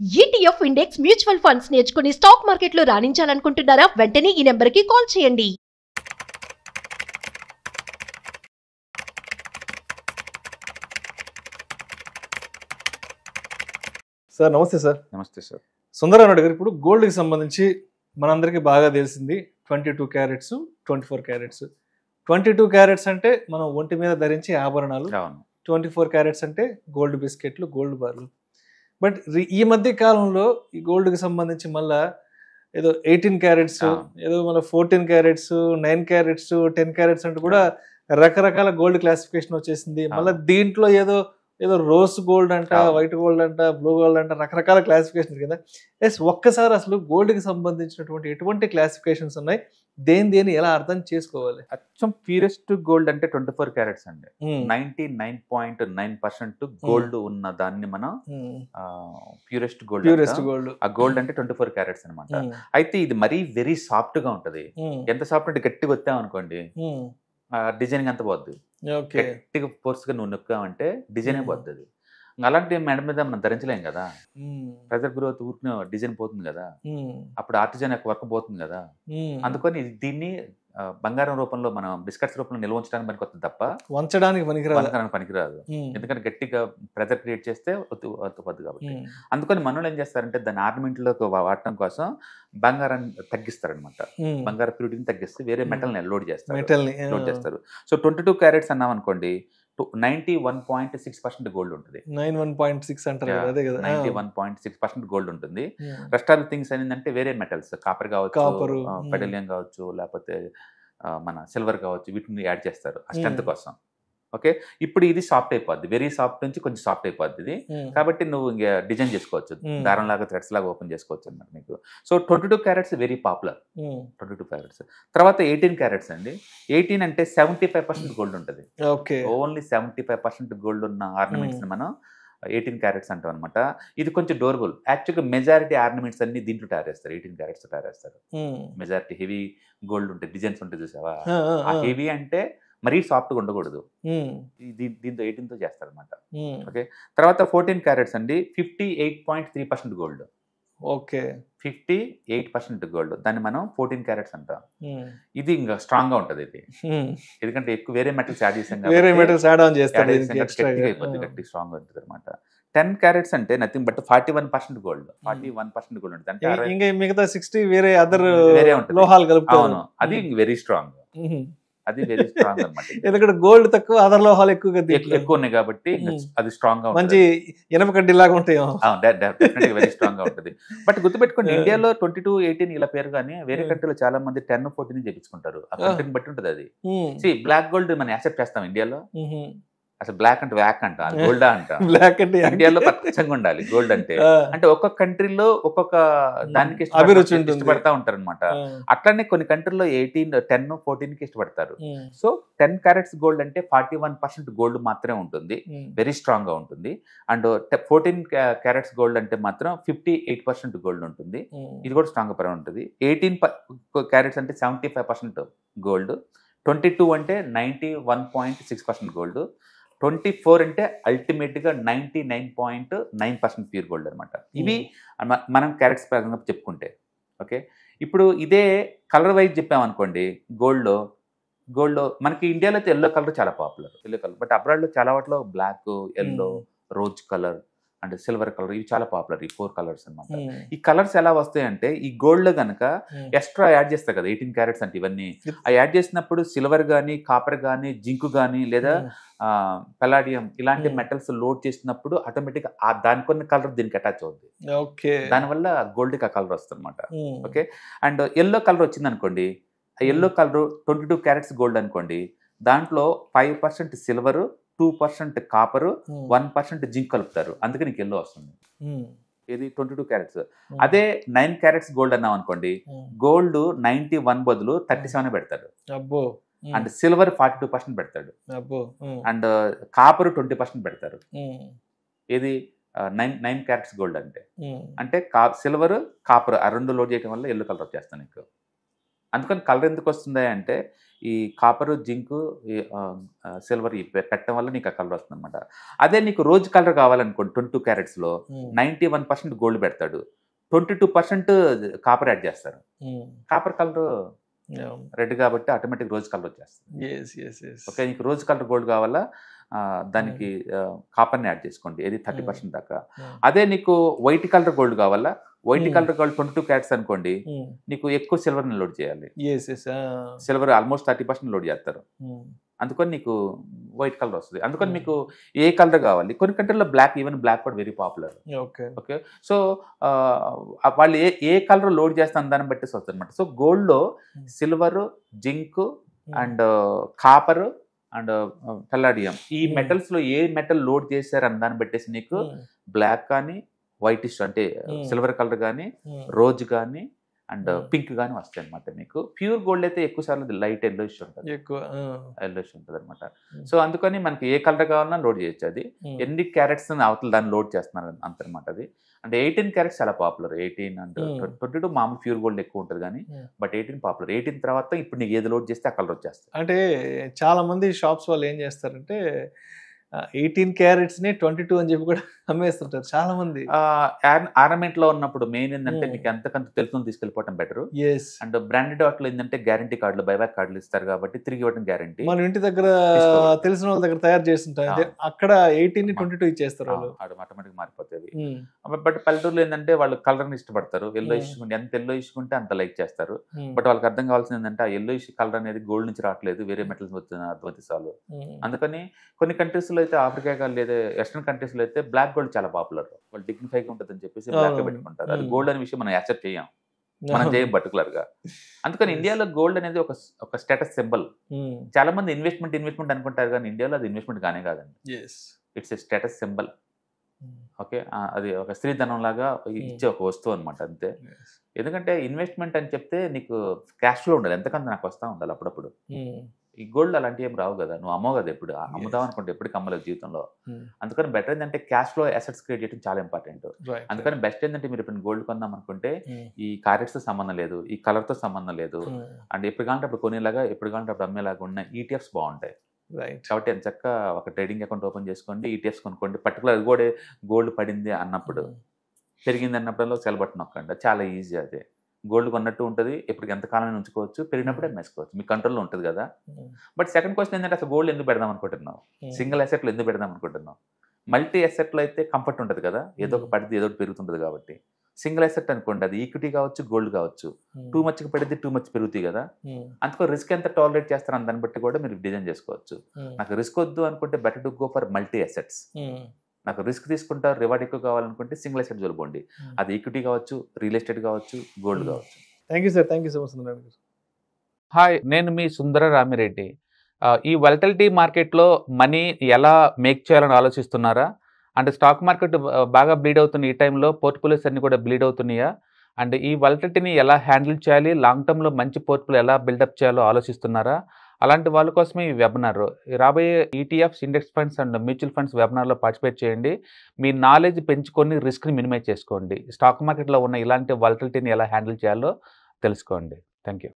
ETF index mutual funds నేర్చుకుని stock మార్కెట్లో రాణించాలనుకుంటున్నారా? వెంటనే ఈ నెంబర్కి కాల్ చేయండి. సార్ నమస్తే సార్. నమస్తే సార్. సుందరరావు గారు, ఇప్పుడు గోల్డ్కి సంబంధించి మనందరికీ బాగా తెలిసింది 22 క్యారెట్స్, 24 క్యారెట్స్. 22 క్యారెట్స్ అంటే మనం ఒంటి మీద ధరించే ఆభరణాలు, 24 క్యారెట్స్ అంటే గోల్డ్ బిస్కెట్లు, గోల్డ్ బార్లు. బట్ ఈ మధ్య కాలంలో ఈ గోల్డ్కి సంబంధించి మళ్ళా ఏదో 18 క్యారెట్స్, ఏదో మళ్ళీ 14 క్యారెట్స్, 9 క్యారెట్స్, 10 క్యారెట్స్ అంటే కూడా రకరకాల గోల్డ్ క్లాసిఫికేషన్ వచ్చేసింది. మళ్ళీ దీంట్లో ఏదో రోజ్ గోల్డ్ అంట, వైట్ గోల్డ్ అంట, బ్లూ గోల్డ్ అంట, రకరకాల క్లాసిఫికేషన్ కదా. ఒక్కసారి అసలు గోల్డ్కి సంబంధించినటువంటి ఎటువంటి క్లాసిఫికేషన్స్ ఉన్నాయి, దేని ఎలా అర్థం చేసుకోవాలి? అచ్చం ప్యూరెస్ట్ గోల్డ్ అంటే 24 క్యారెట్స్ అండి. 99.9% గోల్డ్ ఉన్న దాన్ని మనం ప్యూరెస్ట్ గోల్డ్. ఆ గోల్డ్ అంటే 24 క్యారెట్స్ అనమాట. అయితే ఇది మరీ వెరీ సాఫ్ట్ గా ఉంటది. ఎంత సాఫ్ట్ అంటే గట్టిగా వచ్చాం అనుకోండి, డిజైనింగ్ అంత పోద్ది. గట్టిగా ఫోర్స్ గా నువ్వు నొక్కావంటే డిజైన్ పోతుంది. అలాంటి మేడం మీద మనం ధరించలేం కదా. ప్రెజర్ గ్రోత్ ఊరిన డిజైన్ పోతుంది కదా, అప్పుడు ఆర్టిజన్ యొక్క వర్క్ పోతుంది కదా. అందుకని దీన్ని బంగారం రూపంలో మనం బిస్కెట్స్ రూపంలో నిల్వ ఉంచడానికి పనికొస్తుంది తప్ప వంచడానికి పనికిరాదు. ఎందుకంటే గట్టిగా ప్రెజర్ క్రియేట్ చేస్తే ఒత్తుపోద్దు కాబట్టి. అందుకని మనోళ్ళు ఏం చేస్తారంటే దాన్ని ఆర్నమెంట్ లోకి వాడటం కోసం బంగారాన్ని తగ్గిస్తారనమాట. బంగారం ప్యూరిటీని తగ్గిస్తే వేరే మెటల్ ని లోడ్ చేస్తారు. సో 22 క్యారెట్స్ అన్నాం అనుకోండి, 91.6% గోల్డ్ ఉంటుంది. 91.6% గోల్డ్ ఉంటుంది. రెస్ట్ ఆఫ్ థింగ్స్ ఏంటంటే వేరే మెటల్స్, కాపర్ కావచ్చు, పెడలియం కావచ్చు, లేకపోతే మన సిల్వర్ కావచ్చు, వీటిని యాడ్ చేస్తారు ఆ స్ట్రెంత్ కోసం. ఓకే, ఇప్పుడు ఇది సాఫ్ట్ అయిపోద్ది, వెరీ సాఫ్ట్ నుంచి కొంచెం సాఫ్ట్ అయిపోద్ది ఇది. కాబట్టి నువ్వు ఇంకా డిజైన్ చేసుకోవచ్చు, దారం లాగా థ్రెడ్స్ లాగా ఓపెన్ చేసుకోవచ్చు అన్నమాట నీకు. So 22 carats very popular. 22 carats తర్వాత 18 క్యారెట్స్ అండి. 18 అంటే 75% గోల్డ్ ఉంటుంది. ఓన్లీ 75% గోల్డ్ ఉన్న ఆర్నమెంట్స్ ని మనం 18 క్యారెట్స్ అంటాం అనమాట. ఇది కొంచెం డోరబుల్. యాక్చువల్గా మెజారిటీ ఆర్నమెంట్స్ అన్ని దీంట్లో తయారేస్తారు, 18 క్యారెట్స్ తయారేస్తారు. మెజారిటీ హెవీ గోల్డ్ ఉంటాయి, డిజైన్స్ ఉంటాయి చూసావా. ఆ హెవీ అంటే మరీ సాఫ్ట్ గా ఉండకూడదు, దీంతో 18తో చేస్తారు అనమాట. ఓకే, తర్వాత 14 క్యారెట్స్ అండి. 58.3% గోల్డ్. 58% గోల్డ్, దాన్ని మనం 14 క్యారెట్స్ అంటాం. ఇది ఇంకా స్ట్రాంగ్ గా ఉంటది ఇది, ఎందుకంటే ఎక్కువ వేరే మెటల్స్ యాడ్ చేసాం, గట్టి స్ట్రాంగ్ గా ఉంటుంది అనమాట. 10 క్యారెట్స్ అంటే నథింగ్ బట్ 41% గోల్డ్. 41% గోల్డ్ ఉంటుంది అంటే మిగతా 60 వేరే ఉంటుంది. అవును, అది వెరీ స్ట్రాంగ్. అది వెరీ స్ట్రాంగ్ అనమాట. ఎందుకంటే గోల్డ్ తక్కువ, అదర్ లోహాలు ఎక్కువ ఉన్నాయి కాబట్టి అది స్ట్రాంగ్ గా మంచి ఇనప కడ్డీ లాగా ఉంటాయి. వెరీ స్ట్రాంగ్ గా ఉంటుంది. బట్ గుర్తుపెట్టుకోండి, ఇండియాలో 22, 18 ఇలా పేరు కానీ వేరే కంట్రీలో చాలా మంది 10, 14 చేపించుకుంటారు. ఆ కంట్రీని బట్టి ఉంటుంది అది. బ్లాక్ గోల్డ్ మనం యాక్సెప్ట్ చేస్తాం ఇండియాలో. అసలు బ్లాక్ అంటే వ్యాక్ అంట, గోల్డా అంట. బ్లాక్ అంటే ఇండియాలో పచ్చంగా ఉండాలి గోల్డ్ అంటే. అంటే ఒక్కొక్క కంట్రీలో ఒక్కొక్క దానికి ఇష్టపడతా ఉంటారు అనమాట. అట్లానే కొన్ని కంట్రీలో 18, 10, 14 ఇష్టపడతారు. సో 10 క్యారెట్స్ గోల్డ్ అంటే 41% గోల్డ్ మాత్రమే ఉంటుంది, వెరీ స్ట్రాంగ్ గా ఉంటుంది. అండ్ 14 క్యారెట్స్ గోల్డ్ అంటే మాత్రం 58% గోల్డ్ ఉంటుంది, ఇది కూడా స్ట్రాంగ్ గా ఉంటుంది. 18 క్యారెట్స్ అంటే 75% గోల్డ్. 22 అంటే 91.6% గోల్డ్. 24 అంటే అల్టిమేట్ గా 99.9% ప్యూర్ గోల్డ్ అనమాట. ఇవి మనం క్యారెట్స్ ప్రకారంగా చెప్పుకుంటే. ఓకే, ఇప్పుడు ఇదే కలర్ వైజ్ చెప్పామనుకోండి, గోల్డ్ మనకి ఇండియాలో అయితే ఎల్లో కలర్ చాలా popular, yellow colour. But abroad లో చాలా వాటిలో black, yellow, rose colour and silver colour, ఇవి చాలా పాపులర్, ఈ 4 కలర్స్ అనమాట. ఈ కలర్స్ ఎలా వస్తాయంటే, ఈ గోల్డ్ లో కనుక ఎక్స్ట్రా యాడ్ చేస్తారు కదా 18 క్యారెట్స్ అంటే ఇవన్నీ, ఆ యాడ్ చేసినప్పుడు సిల్వర్ గానీ, కాపర్ గానీ, జింక్ గానీ, లేదా పెలాడియం ఇలాంటి మెటల్స్ లోడ్ చేసినప్పుడు ఆటోమేటిక్ దానికొన్న కలర్ దీనికి అటాచ్ అవుతుంది. దానివల్ల గోల్డ్ కి ఆ కలర్ వస్తుంది అనమాట. ఓకే, అండ్ ఎల్లో కలర్ వచ్చింది అనుకోండి, ఆ ఎల్లో కలర్ 22 క్యారెట్స్ గోల్డ్ అనుకోండి, దాంట్లో 5% సిల్వర్, 2% కాపర్, 1% జింక్ కలుపుతారు, అందుకే నీకు ఎల్లో వస్తుంది. ఇది 22 క్యారెట్స్. అదే 9 క్యారెట్స్ గోల్డ్ అన్నాం అనుకోండి, గోల్డ్ 91 బదులు 37 పెడతాడు, అండ్ సిల్వర్ 42% పెడతాడు, అండ్ కాపర్ 20% పెడతారు. ఇది 9 క్యారెట్స్ గోల్డ్ అంటే సిల్వర్, కాపర్ ఆ రెండు లోడ్ చేయడం వల్ల ఎల్లో కలర్ వచ్చేస్తాను నీకు. అందుకని కలర్ ఎందుకు వస్తుంది అంటే ఈ కాపరు, జింకు, సిల్వర్ ఈ పెట్టడం వల్ల నీకు ఆ కలర్ వస్తుంది అనమాట. అదే నీకు రోజ్ కలర్ కావాలనుకోండి 22 క్యారెట్స్లో 91% గోల్డ్ పెడతాడు, 22% కాపర్ యాడ్ చేస్తారు. కాపర్ కలర్ రెడ్ కాబట్టి ఆటోమేటిక్ రోజ్ కలర్ వచ్చేస్తుంది. ఓకే, నీకు రోజ్ కలర్ గోల్డ్ కావాలా, దానికి కాపర్ని యాడ్ చేసుకోండి, ఏది 30% దాకా. అదే నీకు వైట్ కలర్ గోల్డ్ కావాలా, వైట్ కలర్ గోల్డ్ 22 క్యారెట్స్ అనుకోండి, నీకు ఎక్కువ సిల్వర్ని లోడ్ చేయాలి. సిల్వర్ ఆల్మోస్ట్ 30% లోడ్ చేస్తారు, అందుకని నీకు వైట్ కలర్ వస్తుంది. అందుకని మీకు ఏ కలర్ కావాలి, కొన్ని కంట్రీలో బ్లాక్, ఈవెన్ బ్లాక్ కూడా వెరీ పాపులర్. ఓకే, సో వాళ్ళు ఏ కలర్ లోడ్ చేస్తాను దాన్ని బట్టి వస్తుంది అనమాట. సో గోల్డ్లో silver, zinc and copper and Palladium, ఈ మెటల్స్లో ఏ మెటల్ లోడ్ చేశారు అని దాన్ని పెట్టేసి నీకు బ్లాక్ కానీ వైటిష్ అంటే సిల్వర్ కలర్ కానీ రోజ్ కానీ అండ్ పింక్ గానీ వస్తాయి అనమాట. మీకు ప్యూర్ గోల్డ్ అయితే ఎక్కువ సార్లు లైట్ ఎల్లోయిష్ ఉంటుంది, ఎల్లోయిష్ ఉంటుంది అనమాట. సో అందుకని మనకి ఏ కలర్ కావాలన్నా లోడ్ చేయొచ్చు. అది ఎన్ని క్యారెట్స్ అవతల దాన్ని లోడ్ చేస్తున్నారు అంతనమాట. అది అంటే 18 క్యారెట్స్ చాలా పాపులర్. 18 అండ్ 22 మామూలు ప్యూర్ గోల్డ్ ఎక్కువ ఉంటుంది కానీ, బట్ 18 పాపులర్. 18 తర్వాత ఇప్పుడు నీకు ఏది లోడ్ చేస్తే ఆ కలర్ వచ్చేస్తుంది. అంటే చాలా మంది షాప్స్ వాళ్ళు ఏం చేస్తారంటే 18 క్యారెట్స్ని 22 అని చెప్పి కూడా అమ్మేస్తుంటారు చాలా మంది. ఆర్నమెంట్ లో ఉన్నప్పుడు మెయిన్ ఏంటంటే మీకు ఎంతకంత తెలుసుకొని తీసుకెళ్ళిపోవడం బెటర్. అండ్ బ్రాండెడ్ వాటిలో ఏంటంటే గ్యారంటీ కార్డులు, బైబ్యాక్ కార్డులు ఇస్తారు కాబట్టి తిరిగి ఇవ్వడం గ్యారంటీ. మన ఇంటి దగ్గర తెలిసిన వాళ్ళ దగ్గర తయారు చేస్తుంటారు, అక్కడ 18 22 ఇచ్చేస్తారు వాళ్ళు, ఆటోమేటిక్ మారిపోతుంది. బట్ పల్లెటూరులో ఏంటంటే వాళ్ళు కలర్ ని ఇష్టపడతారు. ఎల్లో ఇష్కుంటే ఎంత ఎల్లో ఇష్కుంటే అంత లైక్ చేస్తారు. బట్ వాళ్ళకి అర్థం కావాల్సింది ఏంటంటే ఆ ఎల్లో ఇష్ కలర్ అనేది గోల్డ్ నుంచి రావట్లేదు, వేరే మెటల్స్ వచ్చిన అర్థమతిసాలు. అందుకని కొన్ని కంట్రీస్ లో అయితే, ఆఫ్రికా లేదా వెస్టర్న్ కంట్రీస్ లో అయితే బ్లాక్ గోల్డ్ చాలా పాపులర్. వాళ్ళు డిగ్నిఫైగా ఉంటుందని చెప్పేసి బ్లాక్ పెట్టుకుంటారు. అది గోల్డ్ అనే విషయం మనం యాక్సెప్ట్ చేయం, మనం చేయం పర్టికులర్ గా. అందుకని ఇండియాలో గోల్డ్ అనేది ఒక స్టేటస్ సింబల్. చాలా మంది ఇన్వెస్ట్మెంట్ అనుకుంటారు కానీ ఇండియాలో అది ఇన్వెస్ట్మెంట్ కానే కాదండి, it's a status symbol. Okay, అది ఒక స్త్రీధనం లాగా ఇచ్చే ఒక వస్తువు అనమాట, అంతే. ఎందుకంటే ఇన్వెస్ట్మెంట్ అని చెప్తే నీకు క్యాష్ ఫ్లో ఉండదు, ఎంతకంత నాకు వస్తూ ఉండాలి అప్పుడప్పుడు. ఈ గోల్డ్ అలాంటివి ఏం రావు కదా, నువ్వు అమ్మవు కదా, ఎప్పుడు అమ్ముదాం అనుకుంటే ఎప్పటికి అమ్మలేదు జీవితంలో. అందుకని బెటర్ ఏంటంటే క్యాష్ ఫ్లో అసెట్స్ క్రియేట్ చేయడం చాలా ఇంపార్టెంట్. అందుకని బెస్ట్ ఏంటంటే మీరు ఇప్పుడు గోల్డ్ కొందాం అనుకుంటే ఈ కార్యట్స్ తో సంబంధం లేదు, ఈ కలర్ తో సంబంధం లేదు, అండ్ ఎప్పుడు కావాలంటే అప్పుడు కొనేలాగా, ఎప్పుడు కావాలంటే అప్పుడు అమ్మేలాగా ఉన్న ఈటీఎఫ్స్ బాగుంటాయి. కాబట్టి ఎంత చక్కగా ఒక ట్రేడింగ్ అకౌంట్ ఓపెన్ చేసుకోండి, ఈటీఎఫ్స్ కొనుక్కోండి. పర్టికులర్ కూడా గోల్డ్ పడింది అన్నప్పుడు, పెరిగింది అన్నప్పుడు సెల్ బటన్ నొక్కండి, చాలా ఈజీ. అదే గోల్డ్ కొన్నట్టు ఉంటుంది, ఎప్పటికి ఎంతకాలం ఉంచుకోవచ్చు, పెరిగినప్పుడే అమ్మేసుకోవచ్చు, మీ కంట్రోల్లో ఉంటుంది కదా. బట్ సెకండ్ క్వశ్చన్ ఏంటంటే అసలు గోల్డ్ ఎందుకు పెడదాం అనుకుంటున్నావు, సింగిల్ అసెట్లో ఎందుకు పెడదాం అనుకుంటున్నావు. మల్టీ అసెట్లో అయితే కంఫర్ట్ ఉంటుంది కదా, ఏదో ఒక పడితే ఏదో ఒకటి పెరుగుతుంటుంది కాబట్టి. సింగిల్ అసెట్ అనుకోండి, అది ఈక్విటీ కావచ్చు, గోల్డ్ కావచ్చు, టూ మచ్కి పడితే టూ మచ్ పెరుగుతాయి కదా. అందుకో రిస్క్ ఎంత టాలరేట్ చేస్తారని దాన్ని బట్టి కూడా మీరు డిజైన్ చేసుకోవచ్చు. నాకు రిస్క్ వద్దు అనుకుంటే better to go for multi assets. నాకు రిస్క్ తీసుకుంటారు, రివార్డ్ ఎక్కువ కావాలనుకుంటే సింగిల్ అసెట్ చూడండి, అది ఈక్విటీ కావచ్చు, రియల్ ఎస్టేట్ కావచ్చు, గోల్డ్ కావచ్చు. Thank you sir, thank you so much Sundara గారు. హాయ్, నేను మీ సుందర రామిరెడ్డి. ఈ వాలటిలిటీ మార్కెట్లో మనీ ఎలా మేక్ చేయాలని ఆలోచిస్తున్నారా? అంటే స్టాక్ మార్కెట్ బాగా బ్లీడ్ అవుతున్న ఈ టైంలో పోర్ట్ఫోలియోస్ అన్ని కూడా బ్లీడ్ అవుతున్నాయా? అండ్ ఈ వాలటిలిటీని ఎలా హ్యాండిల్ చేయాలి, లాంగ్ టర్మ్లో మంచి పోర్ట్ఫోలియో ఎలా బిల్డప్ చేయాలో ఆలోచిస్తున్నారా? అలాంటి వాళ్ళ కోసమే ఈ వెబినార్. రాబోయే ETFs, index funds and mutual funds వెబినార్లో పార్టిసిపేట్ చేయండి. మీ నాలెడ్జ్ పెంచుకొని రిస్క్ని మినిమైజ్ చేసుకోండి. స్టాక్ మార్కెట్లో ఉన్న ఇలాంటి వాలటిలిటీని ఎలా హ్యాండిల్ చేయాలో తెలుసుకోండి. Thank you.